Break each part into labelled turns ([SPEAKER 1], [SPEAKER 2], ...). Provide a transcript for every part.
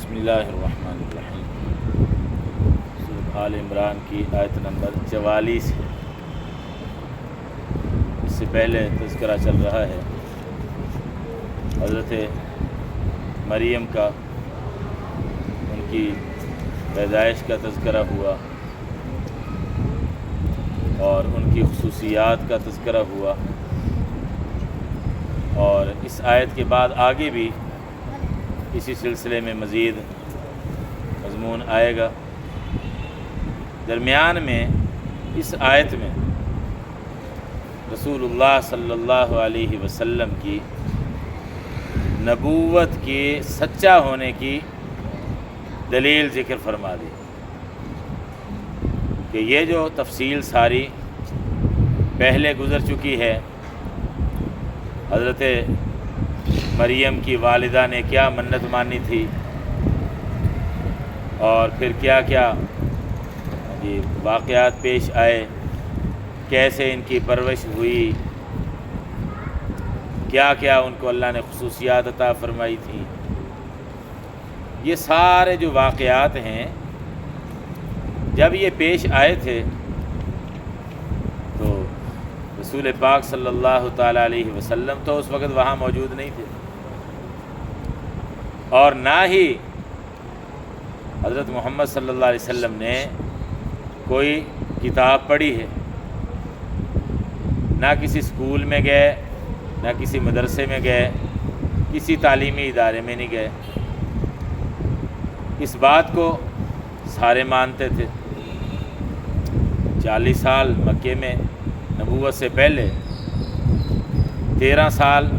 [SPEAKER 1] بسم اللہ الرحمن الرحیم۔ سورۃ آل عمران کی آیت نمبر 44 ہے۔ اس سے پہلے تذکرہ چل رہا ہے حضرت مریم کا، ان کی پیدائش کا تذکرہ ہوا اور ان کی خصوصیات کا تذکرہ ہوا، اور اس آیت کے بعد آگے بھی اسی سلسلے میں مزید مضمون آئے گا۔ درمیان میں اس آیت میں رسول اللہ صلی اللہ علیہ وسلم کی نبوت کے سچا ہونے کی دلیل ذکر فرما دی کہ یہ جو تفصیل ساری پہلے گزر چکی ہے، حضرت مریم کی والدہ نے کیا منت مانی تھی اور پھر کیا کیا واقعات پیش آئے، کیسے ان کی پرورش ہوئی، کیا کیا ان کو اللہ نے خصوصیات عطا فرمائی تھی، یہ سارے جو واقعات ہیں جب یہ پیش آئے تھے تو رسول پاک صلی اللہ تعالیٰ علیہ وسلم تو اس وقت وہاں موجود نہیں تھے، اور نہ ہی حضرت محمد صلی اللہ علیہ وسلم نے کوئی کتاب پڑھی ہے، نہ کسی اسکول میں گئے، نہ کسی مدرسے میں گئے، کسی تعلیمی ادارے میں نہیں گئے۔ اس بات کو سارے مانتے تھے۔ 40 سال مکے میں نبوت سے پہلے، 13 سال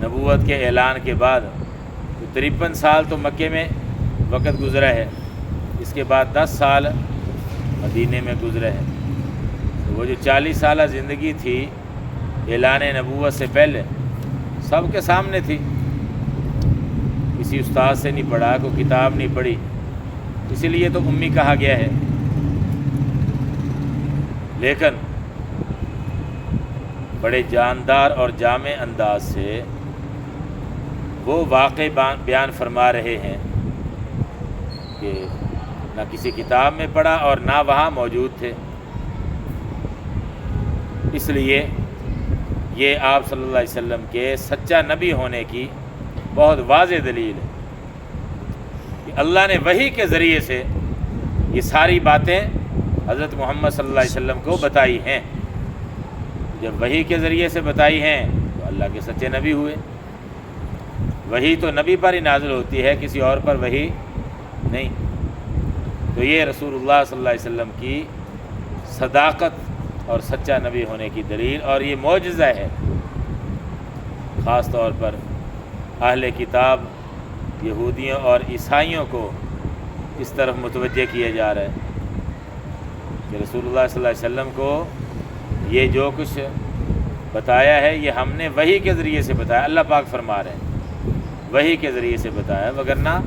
[SPEAKER 1] نبوت کے اعلان کے بعد، 53 سال تو مکے میں وقت گزرا ہے، اس کے بعد 10 سال مدینے میں گزرے ہیں۔ تو وہ جو 40 سالہ زندگی تھی اعلان نبوت سے پہلے، سب کے سامنے تھی، کسی استاد سے نہیں پڑھا، کوئی کتاب نہیں پڑھی، اسی لیے تو امی کہا گیا ہے۔ لیکن بڑے جاندار اور جامع انداز سے وہ واقع بیان فرما رہے ہیں کہ نہ کسی کتاب میں پڑھا اور نہ وہاں موجود تھے۔ اس لیے یہ آپ صلی اللہ علیہ وسلم کے سچا نبی ہونے کی بہت واضح دلیل ہے کہ اللہ نے وحی کے ذریعے سے یہ ساری باتیں حضرت محمد صلی اللہ علیہ وسلم کو بتائی ہیں۔ جب وحی کے ذریعے سے بتائی ہیں تو اللہ کے سچے نبی ہوئے۔ وحی تو نبی پر ہی نازل ہوتی ہے، کسی اور پر وحی نہیں۔ تو یہ رسول اللہ صلی اللہ علیہ وسلم کی صداقت اور سچا نبی ہونے کی دلیل، اور یہ معجزہ ہے۔ خاص طور پر اہل کتاب یہودیوں اور عیسائیوں کو اس طرف متوجہ کیا جا رہا ہے کہ رسول اللہ صلی اللہ علیہ وسلم کو یہ جو کچھ بتایا ہے یہ ہم نے وحی کے ذریعے سے بتایا۔ اللہ پاک فرما رہے ہیں وحی کے ذریعے سے بتایا، وگرنہ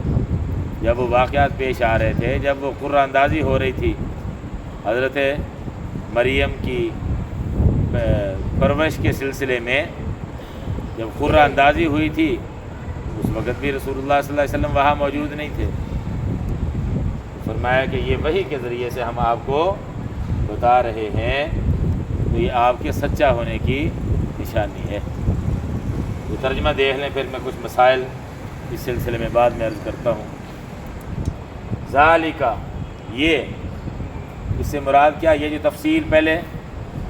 [SPEAKER 1] جب وہ واقعات پیش آ رہے تھے، جب وہ قرہ اندازی ہو رہی تھی حضرت مریم کی پرورش کے سلسلے میں، جب قرہ اندازی ہوئی تھی اس وقت بھی رسول اللہ صلی اللہ علیہ وسلم وہاں موجود نہیں تھے۔ فرمایا کہ یہ وحی کے ذریعے سے ہم آپ کو بتا رہے ہیں، تو یہ آپ کے سچا ہونے کی نشانی ہے۔ تو ترجمہ دیکھ لیں، پھر میں کچھ مسائل اس سلسلے میں بعد میں عرض کرتا ہوں۔ ذالکہ، یہ، اس سے مراد کیا؟ یہ جو تفصیل پہلے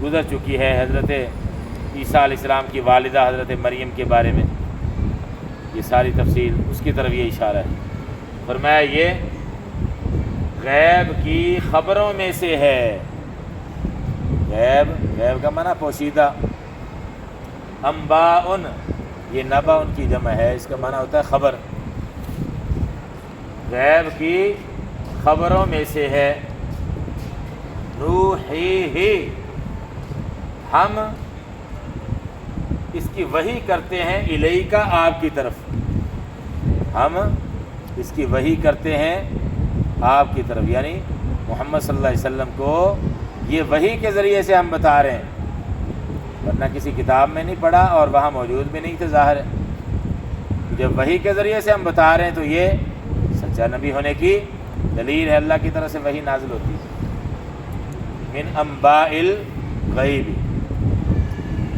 [SPEAKER 1] گزر چکی ہے حضرت عیسیٰ علیہ السلام کی والدہ حضرت مریم کے بارے میں، یہ ساری تفصیل اس کی طرف یہ اشارہ ہے۔ فرمایا یہ غیب کی خبروں میں سے ہے۔ غیب کا معنی پوشیدہ، انباء، یہ نبا ان کی جمع ہے، اس کا معنی ہوتا ہے خبر۔ غیب کی خبروں میں سے ہے، نوحیہ، ہم اس کی وحی کرتے ہیں، الیکا، آپ کی طرف، ہم اس کی وحی کرتے ہیں آپ کی طرف، یعنی محمد صلی اللہ علیہ وسلم کو یہ وحی کے ذریعے سے ہم بتا رہے ہیں، ورنہ کسی کتاب میں نہیں پڑھا اور وہاں موجود بھی نہیں تھے، ظاہر ہے۔ جب وحی کے ذریعے سے ہم بتا رہے ہیں تو یہ سچا نبی ہونے کی دلیل ہے، اللہ کی طرف سے وحی نازل ہوتی ہے۔ من انباء الغیب،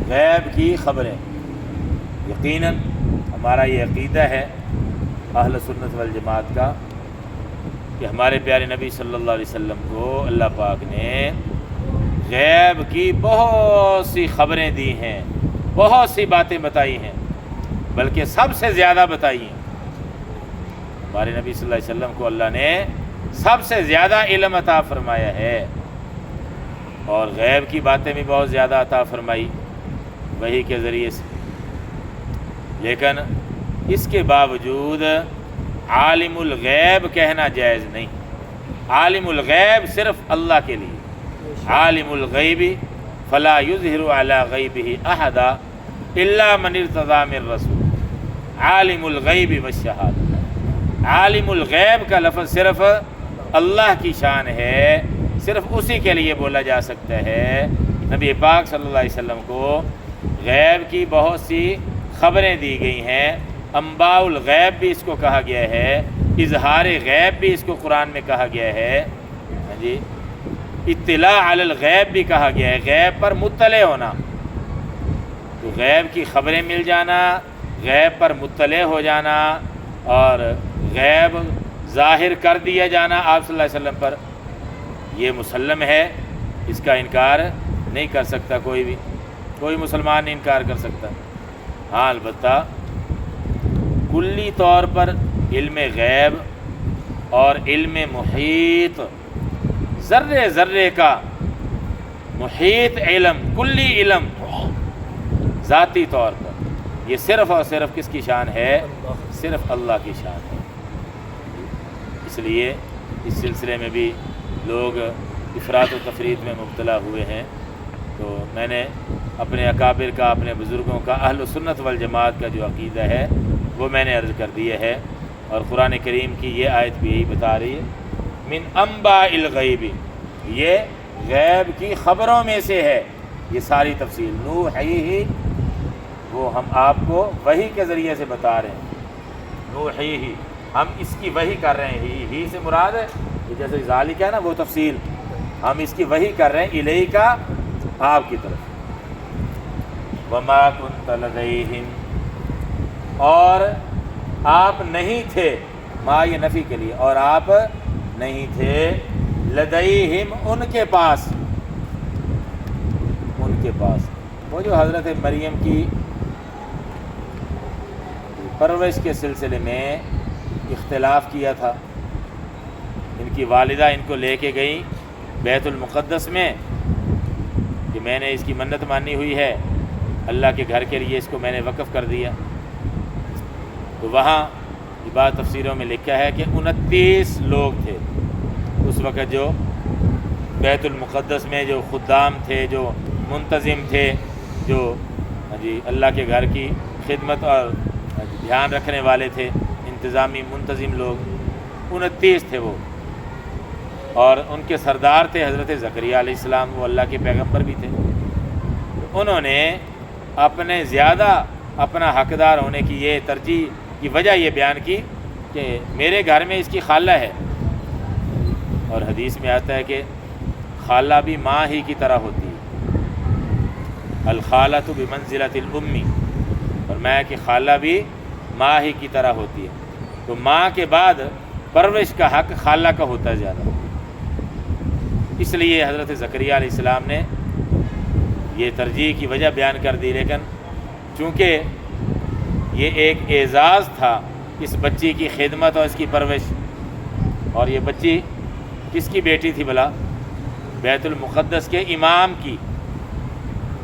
[SPEAKER 1] غیب کی خبریں۔ یقیناً ہمارا یہ عقیدہ ہے اہل سنت والجماعت کا کہ ہمارے پیارے نبی صلی اللہ علیہ وسلم کو اللہ پاک نے غیب کی بہت سی خبریں دی ہیں، بہت سی باتیں بتائی ہیں، بلکہ سب سے زیادہ بتائی ہیں۔ ہمارے نبی صلی اللہ علیہ وسلم کو اللہ نے سب سے زیادہ علم عطا فرمایا ہے، اور غیب کی باتیں بھی بہت زیادہ عطا فرمائی وحی کے ذریعے سے۔ لیکن اس کے باوجود عالم الغیب کہنا جائز نہیں۔ عالم الغیب صرف اللہ کے لیے، عالم الغیب فلا یظہر علی غیبہ احدا الا من ارتضی من رسول، عالم الغیب والشہادہ۔ عالم الغیب کا لفظ صرف اللہ کی شان ہے، صرف اسی کے لیے بولا جا سکتا ہے۔ نبی پاک صلی اللہ علیہ وسلم کو غیب کی بہت سی خبریں دی گئی ہیں، انباء الغیب بھی اس کو کہا گیا ہے، اظہار غیب بھی اس کو قرآن میں کہا گیا ہے، جی اطلاع علی الغیب بھی کہا گیا ہے، غیب پر مطلع ہونا۔ تو غیب کی خبریں مل جانا، غیب پر مطلع ہو جانا، اور غیب ظاہر کر دیا جانا آپ صلی اللہ علیہ وسلم پر، یہ مسلم ہے، اس کا انکار نہیں کر سکتا کوئی بھی، کوئی مسلمان نہیں انکار کر سکتا۔ ہاں البتہ کلی طور پر علم غیب اور علم محیط، ذرے ذرے کا محیط علم، کلی علم ذاتی طور پر، یہ صرف اور صرف کس کی شان ہے؟ صرف اللہ کی شان ہے۔ اس لیے اس سلسلے میں بھی لوگ افراط و تفریط میں مبتلا ہوئے ہیں۔ تو میں نے اپنے اکابر کا، اپنے بزرگوں کا، اہل سنت والجماعت کا جو عقیدہ ہے وہ میں نے عرض کر دیا ہے، اور قرآن کریم کی یہ آیت بھی یہی بتا رہی ہے، من انباء الغیب، یہ غیب کی خبروں میں سے ہے۔ یہ ساری تفصیل نوحیہ، وہ ہم آپ کو وحی کے ذریعے سے بتا رہے ہیں، نوحیہ، ہم اس کی وحی کر رہے ہیں، ہی سے مراد ہے یہ جیسے ذالک ہے نا وہ تفصیل، ہم اس کی وحی کر رہے ہیں الیک کا، آپ کی طرف۔ وما کنت لدیہم، اور آپ نہیں تھے، ما یہ نفی کے لیے، اور آپ نہیں تھے، لدیہم ان کے پاس، ان کے پاس، وہ جو حضرت مریم کی پرورش کے سلسلے میں اختلاف کیا تھا، ان کی والدہ ان کو لے کے گئیں بیت المقدس میں کہ میں نے اس کی منت مانی ہوئی ہے، اللہ کے گھر کے لیے اس کو میں نے وقف کر دیا۔ تو وہاں یہ بات تفسیروں میں لکھا ہے کہ 29 لوگ تھے اس وقت جو بیت المقدس میں جو خدام تھے، جو منتظم تھے، جو اللہ کے گھر کی خدمت اور دھیان رکھنے والے تھے، انتظامی منتظم لوگ 29 تھے وہ، اور ان کے سردار تھے حضرت زکریہ علیہ السلام، وہ اللہ کے پیغمبر بھی تھے۔ انہوں نے اپنے زیادہ اپنا حقدار ہونے کی یہ ترجیح کی وجہ یہ بیان کی کہ میرے گھر میں اس کی خالہ ہے، اور حدیث میں آتا ہے کہ خالہ بھی ماں ہی کی طرح ہوتی ہے، الخالۃ بمنزلۃ الام، فرمایا کہ خالہ بھی ماں ہی کی طرح ہوتی ہے، تو ماں کے بعد پرورش کا حق خالہ کا ہوتا ہے زیادہ، اس لیے حضرت زکریہ علیہ السلام نے یہ ترجیح کی وجہ بیان کر دی۔ لیکن چونکہ یہ ایک اعزاز تھا اس بچی کی خدمت اور اس کی پرورش، اور یہ بچی کس کی بیٹی تھی بھلا؟ بیت المقدس کے امام کی۔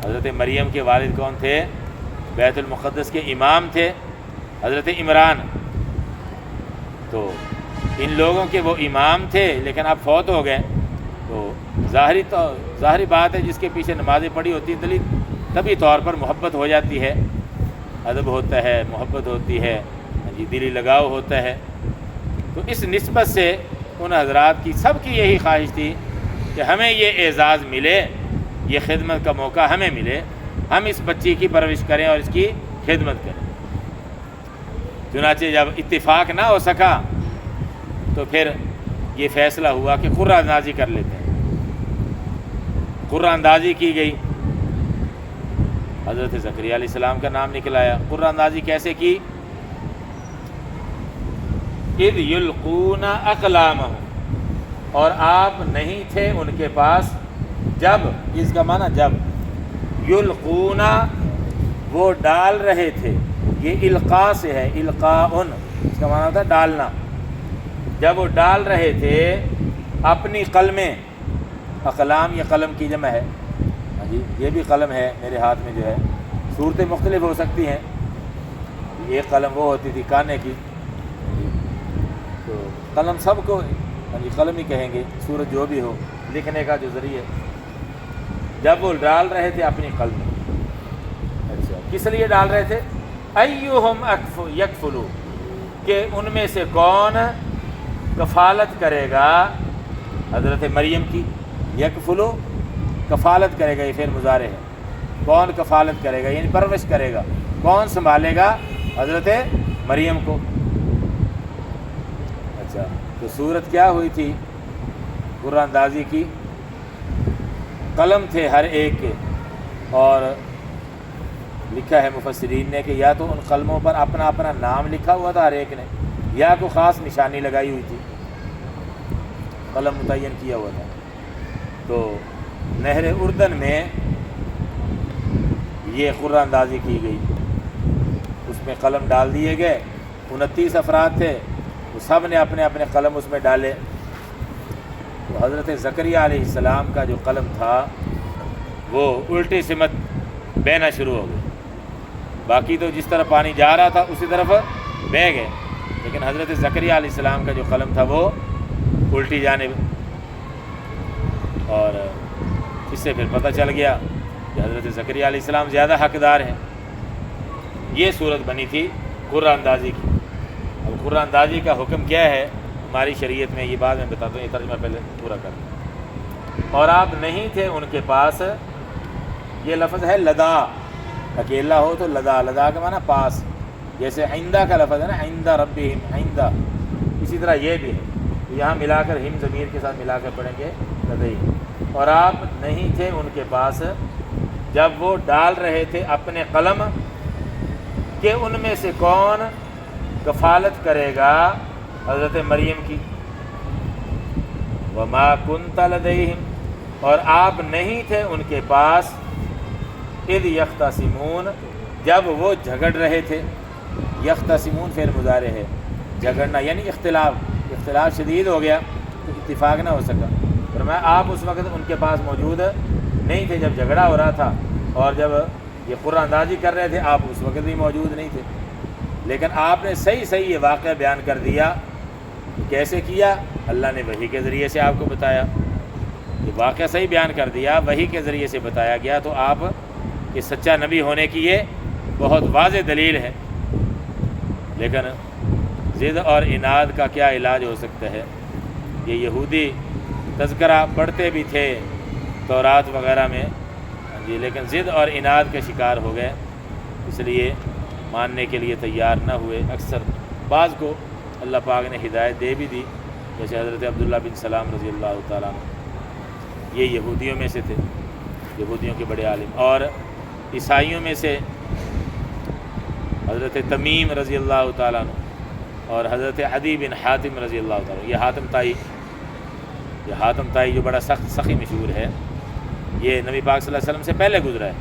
[SPEAKER 1] حضرت مریم کے والد کون تھے؟ بیت المقدس کے امام تھے حضرت عمران، تو ان لوگوں کے وہ امام تھے لیکن اب فوت ہو گئے، تو ظاہری بات ہے جس کے پیچھے نمازیں پڑھی ہوتی ہیں دلی طبی طور پر محبت ہو جاتی ہے، ادب ہوتا ہے، محبت ہوتی ہے، دلی لگاؤ ہوتا ہے۔ تو اس نسبت سے ان حضرات کی سب کی یہی خواہش تھی کہ ہمیں یہ اعزاز ملے، یہ خدمت کا موقع ہمیں ملے، ہم اس بچی کی پرورش کریں اور اس کی خدمت کریں۔ چنانچہ جب اتفاق نہ ہو سکا تو پھر یہ فیصلہ ہوا کہ قرہ اندازی کر لیتے ہیں۔ قرہ اندازی کی گئی، حضرت زکریا علیہ السلام کا نام نکل آیا۔ قرہ اندازی کیسے کی؟ اذ یلقون اقلامہم، اور آپ نہیں تھے ان کے پاس جب، اس کا معنی جب، یلقون وہ ڈال رہے تھے، یہ القاء سے ہے، القاءن اس کا معنی ہوتا ہے ڈالنا، جب وہ ڈال رہے تھے اپنی قلمیں، اقلام یہ قلم کی جمع ہے، ہاں جی یہ بھی قلم ہے میرے ہاتھ میں جو ہے، صورتیں مختلف ہو سکتی ہیں، ایک قلم وہ ہوتی تھی کانے کی، تو قلم سب کو ہاں جی قلم ہی کہیں گے، صورت جو بھی ہو، لکھنے کا جو ذریعہ، جب وہ ڈال رہے تھے اپنی قلم میں۔ اچھا کس لیے ڈال رہے تھے؟ ایہم یکفلو، کہ ان میں سے کون کفالت کرے گا حضرت مریم کی، یکفلو کفالت کرے گا، یہ فعل مضارع ہے، کون کفالت کرے گا یعنی پرورش کرے گا، کون سنبھالے گا حضرت مریم کو۔ اچھا تو صورت کیا ہوئی تھی قرہ اندازی کی؟ قلم تھے ہر ایک کے، اور لکھا ہے مفسرین نے کہ یا تو ان قلموں پر اپنا اپنا نام لکھا ہوا تھا ہر ایک نے، یا کوئی خاص نشانی لگائی ہوئی تھی، قلم متعین کیا ہوا تھا۔ تو نہر اردن میں یہ قرہ اندازی کی گئی، اس میں قلم ڈال دیے گئے، 29 افراد تھے، وہ سب نے اپنے اپنے قلم اس میں ڈالے، تو حضرت زکریا علیہ السلام کا جو قلم تھا وہ الٹی سمت بہنا شروع ہو گئی، باقی تو جس طرف پانی جا رہا تھا اسی طرف بہہ گئے، لیکن حضرت زکریا علیہ السلام کا جو قلم تھا وہ الٹی جانب، اور اس سے پھر پتہ چل گیا کہ حضرت زکریا علیہ السلام زیادہ حقدار ہیں۔ یہ صورت بنی تھی قرہ اندازی کی۔ اب قرہ اندازی کا حکم کیا ہے ہماری شریعت میں، یہ بات میں بتاتا ہوں، یہ ترجمہ پہلے پورا کر دیں۔ اور آپ نہیں تھے ان کے پاس، یہ لفظ ہے لدا، اکیلا ہو تو لدا، لدا کا معنی پاس، جیسے عندہ کا لفظ ہے نا، عندہ ربہم، عندہ، اسی طرح یہ بھی ہے، یہاں ملا کر ہم ضمیر کے ساتھ ملا کر پڑھیں گے لدئی۔ اور آپ نہیں تھے ان کے پاس جب وہ ڈال رہے تھے اپنے قلم، کہ ان میں سے کون کفالت کرے گا حضرت مریم کی۔ وما کنت لدیہم، اور آپ نہیں تھے ان کے پاس، اذ یختصمون، جب وہ جھگڑ رہے تھے، یختصمون فعل مضارع ہے، جھگڑنا یعنی اختلاف شدید ہو گیا تو اتفاق نہ ہو سکا، فرمایا آپ اس وقت ان کے پاس موجود نہیں تھے جب جھگڑا ہو رہا تھا، اور جب یہ قرہ اندازی کر رہے تھے آپ اس وقت بھی موجود نہیں تھے، لیکن آپ نے صحیح یہ واقعہ بیان کر دیا۔ کیسے کیا؟ اللہ نے وحی کے ذریعے سے آپ کو بتایا، یہ واقعہ صحیح بیان کر دیا، وحی کے ذریعے سے بتایا گیا، تو آپ کے سچا نبی ہونے کی یہ بہت واضح دلیل ہے۔ لیکن ضد اور عناد کا کیا علاج ہو سکتا ہے؟ یہ یہودی تذکرہ پڑھتے بھی تھے تورات وغیرہ میں جی، لیکن ضد اور عناد کے شکار ہو گئے، اس لیے ماننے کے لیے تیار نہ ہوئے۔ اکثر بعض کو اللہ پاک نے ہدایت دے بھی دی، جیسے حضرت عبداللہ بن سلام رضی اللہ تعالیٰ عنہ، یہ یہودیوں میں سے تھے، یہودیوں کے بڑے عالم، اور عیسائیوں میں سے حضرت تمیم رضی اللہ تعالیٰ عنہ اور حضرت عدی بن حاتم رضی اللہ تعالیٰ عنہ۔ یہ حاتم تائی جو بڑا سخت سخی مشہور ہے، یہ نبی پاک صلی اللہ علیہ وسلم سے پہلے گزرا ہے،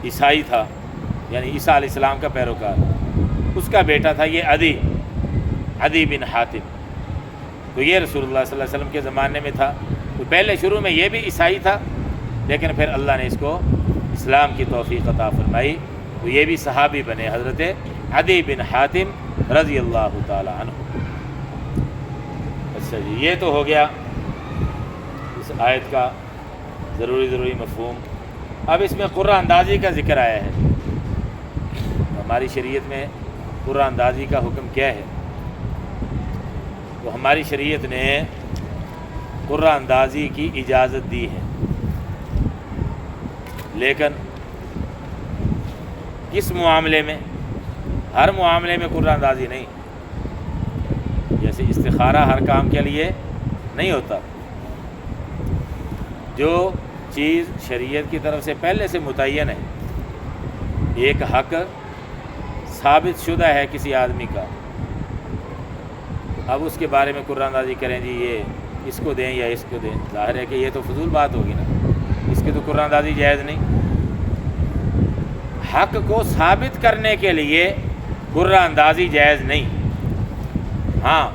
[SPEAKER 1] عیسائی تھا، یعنی عیسیٰ علیہ السلام کا پیروکار، اس کا بیٹا تھا یہ عدی بن حاتم، تو یہ رسول اللہ صلی اللہ علیہ وسلم کے زمانے میں تھا، تو پہلے شروع میں یہ بھی عیسائی تھا، لیکن پھر اللہ نے اس کو اسلام کی توفیق عطا فرمائی، تو یہ بھی صحابی بنے، حضرت عدی بن حاتم رضی اللہ تعالی عنہ۔ اچھا جی، یہ تو ہو گیا اس آیت کا ضروری مفہوم۔ اب اس میں قرہ اندازی کا ذکر آیا ہے، ہماری شریعت میں قرہ اندازی کا حکم کیا ہے؟ تو ہماری شریعت نے قرہ اندازی کی اجازت دی ہے، لیکن کس معاملے میں؟ ہر معاملے میں قرہ اندازی نہیں، استخارہ ہر کام کے لیے نہیں ہوتا۔ جو چیز شریعت کی طرف سے پہلے سے متعین ہے، ایک حق ثابت شدہ ہے کسی آدمی کا، اب اس کے بارے میں قرآن اندازی کریں جی یہ اس کو دیں یا اس کو دیں، ظاہر ہے کہ یہ تو فضول بات ہوگی نا، اس کی تو قرآن اندازی جائز نہیں۔ حق کو ثابت کرنے کے لیے قرآن اندازی جائز نہیں، ہاں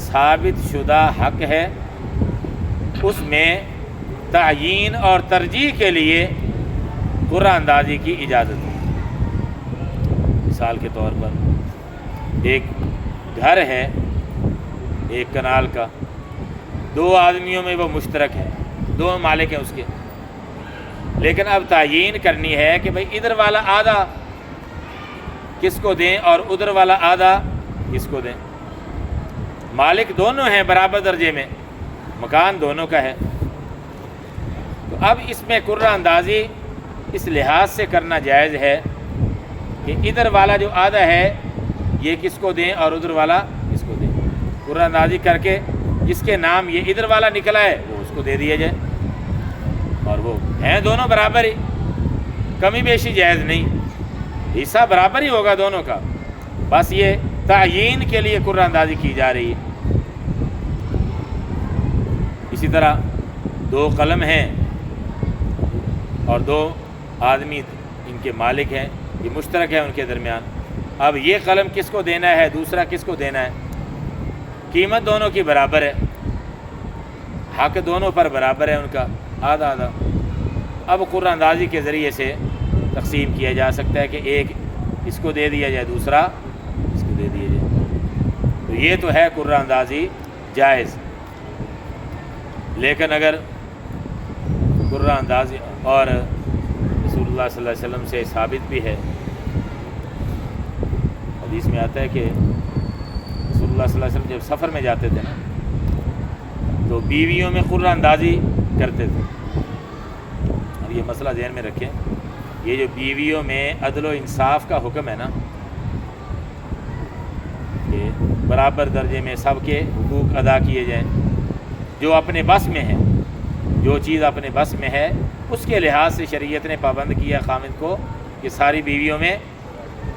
[SPEAKER 1] ثابت شدہ حق ہے، اس میں تعیین اور ترجیح کے لیے قرآن اندازی کی اجازت ہے۔ مثال کے طور پر ایک گھر ہے ایک کنال کا، دو آدمیوں میں وہ مشترک ہے، دو مالک ہیں اس کے، لیکن اب تعیین کرنی ہے کہ بھئی ادھر والا آدھا کس کو دیں اور ادھر والا آدھا کس کو دیں۔ مالک دونوں ہیں برابر درجے میں، مکان دونوں کا ہے، تو اب اس میں قرعہ اندازی اس لحاظ سے کرنا جائز ہے کہ ادھر والا جو آدھا ہے یہ کس کو دیں اور ادھر والا کس کو دیں، قرعہ اندازی کر کے جس کے نام یہ ادھر والا نکلا ہے وہ اس کو دے دیا جائے، اور وہ ہیں دونوں برابر ہی، کمی بیشی جائز نہیں، حصہ برابر ہی ہوگا دونوں کا، بس یہ تعیین کے لیے قرعہ اندازی کی جا رہی ہے۔ اسی طرح دو قلم ہیں اور دو آدمی ان کے مالک ہیں، یہ مشترک ہے ان کے درمیان، اب یہ قلم کس کو دینا ہے دوسرا کس کو دینا ہے، قیمت دونوں کی برابر ہے، حق دونوں پر برابر ہے ان کا، آدھا آدھا، اب قرعہ اندازی کے ذریعے سے تقسیم کیا جا سکتا ہے کہ ایک اس کو دے دیا جائے دوسرا اس کو دے دیا جائے، تو یہ تو ہے قرعہ اندازی جائز۔ لیکن اگر قرعہ اندازی اور رسول اللہ صلی اللہ علیہ وسلم سے ثابت بھی ہے، حدیث میں آتا ہے کہ رسول اللہ صلی اللہ علیہ وسلم جب سفر میں جاتے تھے نا تو بیویوں میں قرعہ اندازی کرتے تھے، اور یہ مسئلہ ذہن میں رکھیں، یہ جو بیویوں میں عدل و انصاف کا حکم ہے نا، کہ برابر درجے میں سب کے حقوق ادا کیے جائیں، جو اپنے بس میں ہے، جو چیز اپنے بس میں ہے اس کے لحاظ سے شریعت نے پابند کیا خامند کو کہ ساری بیویوں میں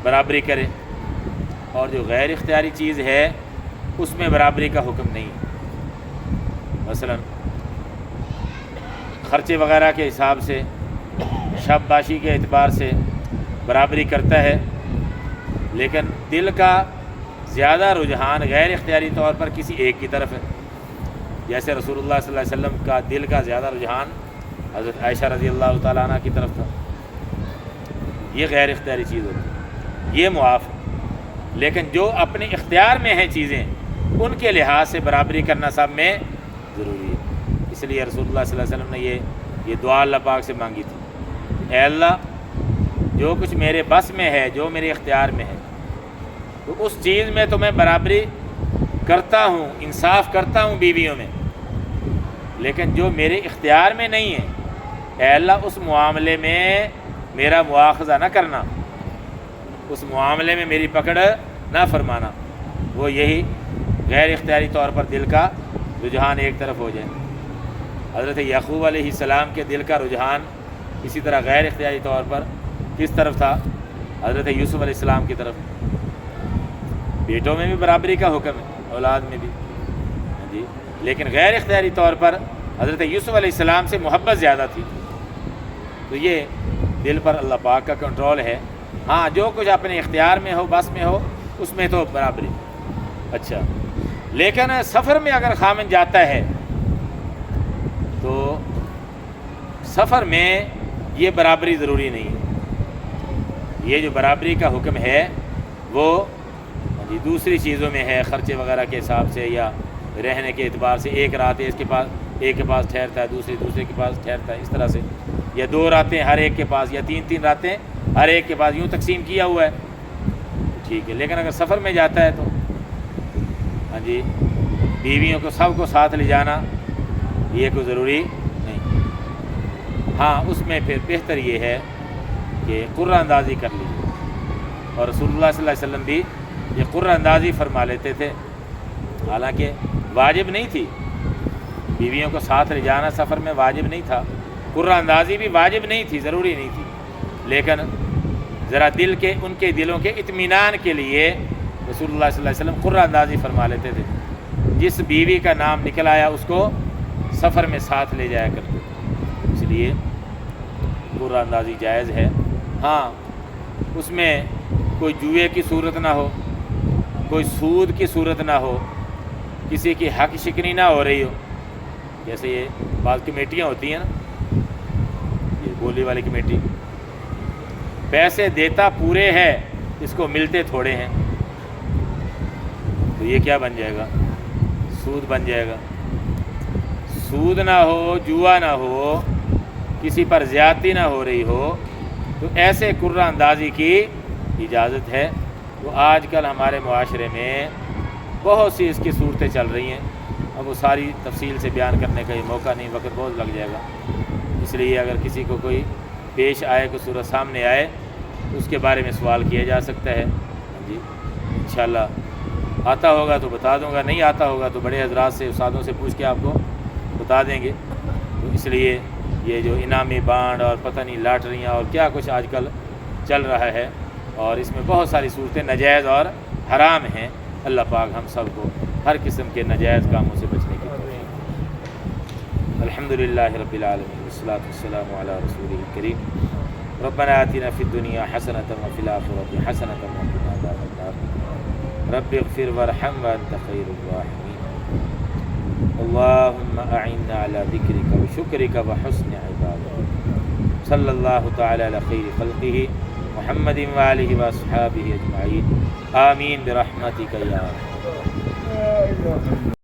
[SPEAKER 1] برابری کرے، اور جو غیر اختیاری چیز ہے اس میں برابری کا حکم نہیں ہے۔ مثلا خرچے وغیرہ کے حساب سے، شب باشی کے اعتبار سے برابری کرتا ہے، لیکن دل کا زیادہ رجحان غیر اختیاری طور پر کسی ایک کی طرف ہے، جیسے رسول اللہ صلی اللہ علیہ وسلم کا دل کا زیادہ رجحان حضرت عائشہ رضی اللہ تعالیٰ عنہ کی طرف تھا، یہ غیر اختیاری چیز ہوتی ہے، یہ معاف ہے، لیکن جو اپنے اختیار میں ہیں چیزیں ان کے لحاظ سے برابری کرنا سب میں ضروری ہے۔ اس لیے رسول اللہ صلی اللہ علیہ وسلم نے یہ دعا اللہ پاک سے مانگی تھی، اے اللہ جو کچھ میرے بس میں ہے، جو میرے اختیار میں ہے، تو اس چیز میں تو میں برابری کرتا ہوں، انصاف کرتا ہوں بیویوں میں، لیکن جو میرے اختیار میں نہیں ہے اے اللہ اس معاملے میں میرا مواخذہ نہ کرنا، اس معاملے میں میری پکڑ نہ فرمانا، وہ یہی غیر اختیاری طور پر دل کا رجحان ایک طرف ہو جائے۔ حضرت یعقوب علیہ السلام کے دل کا رجحان اسی طرح غیر اختیاری طور پر کس طرف تھا؟ حضرت یوسف علیہ السلام کی طرف۔ بیٹوں میں بھی برابری کا حکم ہے، اولاد میں بھی جی، لیکن غیر اختیاری طور پر حضرت یوسف علیہ السلام سے محبت زیادہ تھی، تو یہ دل پر اللہ پاک کا کنٹرول ہے۔ ہاں جو کچھ اپنے اختیار میں ہو، بس میں ہو، اس میں تو برابری۔ اچھا، لیکن سفر میں اگر خامن جاتا ہے تو سفر میں یہ برابری ضروری نہیں ہے، یہ جو برابری کا حکم ہے وہ دوسری چیزوں میں ہے، خرچے وغیرہ کے حساب سے یا رہنے کے اعتبار سے، ایک رات ایک کے پاس ٹھہرتا ہے، دوسرے کے پاس ٹھہرتا ہے، اس طرح سے، یا 2 راتیں ہر ایک کے پاس، یا 3 راتیں ہر ایک کے پاس، یوں تقسیم کیا ہوا ہے، ٹھیک ہے۔ لیکن اگر سفر میں جاتا ہے تو ہاں جی بیویوں کو سب کو ساتھ لے جانا یہ کوئی ضروری نہیں، ہاں اس میں پھر بہتر یہ ہے کہ قرعہ اندازی کر لیجیے، اور رسول اللہ صلی اللہ علیہ وسلم بھی یہ قرعہ اندازی فرما لیتے تھے حالانکہ واجب نہیں تھی، بیویوں کو ساتھ لے جانا سفر میں واجب نہیں تھا، قرہ اندازی بھی واجب نہیں تھی، ضروری نہیں تھی، لیکن ذرا دل کے ان کے دلوں کے اطمینان کے لیے رسول اللہ صلی اللہ علیہ وسلم قرہ اندازی فرما لیتے تھے، جس بیوی کا نام نکل آیا اس کو سفر میں ساتھ لے جایا کرتے تھے، اس لیے قرہ اندازی جائز ہے۔ ہاں اس میں کوئی جوئے کی صورت نہ ہو، کوئی سود کی صورت نہ ہو، کسی کی حق شکنی نہ ہو رہی ہو، جیسے یہ بعض کمیٹیاں ہوتی ہیں نا، یہ بولی والی کمیٹی، پیسے دیتا پورے ہے، اس کو ملتے تھوڑے ہیں، تو یہ کیا بن جائے گا؟ سود بن جائے گا۔ سود نہ ہو، جوا نہ ہو، کسی پر زیادتی نہ ہو رہی ہو، تو ایسے قرہ اندازی کی اجازت ہے۔ تو آج کل ہمارے معاشرے میں بہت سی اس کی صورتیں چل رہی ہیں، اب وہ ساری تفصیل سے بیان کرنے کا یہ موقع نہیں، وقت بہت لگ جائے گا، اس لیے اگر کسی کو کوئی پیش آئے، کوئی صورت سامنے آئے تو اس کے بارے میں سوال کیا جا سکتا ہے۔ جی انشاءاللہ آتا ہوگا تو بتا دوں گا، نہیں آتا ہوگا تو بڑے حضرات سے، استادوں سے پوچھ کے آپ کو بتا دیں گے۔ تو اس لیے یہ جو انعامی بانڈ اور پتہ نہیں لاٹریاں اور کیا کچھ آج کل چل رہا ہے، اور اس میں بہت ساری صورتیں ناجائز اور حرام ہیں، اللہ پاک ہم سب کو ہر قسم کے ناجائز کاموں سے بچنے کی توفیق۔ الحمدللہ رب العالمین والصلاۃ والسلام علی رسولہ الکریم۔ ربنا آتنا فی الدنیا حسنۃ وفی الآخرۃ حسنۃ وقنا عذاب النار۔ رب اغفر وارحم وانت خیر الراحمین۔ اللہم اعنا علی ذکرک وشکرک وحسن عبادتک۔ صلی اللہ تعالی علی خیر خلقہ محمد وآلہ واصحابہ اجمعین، آمین برحمتک یا ارحم۔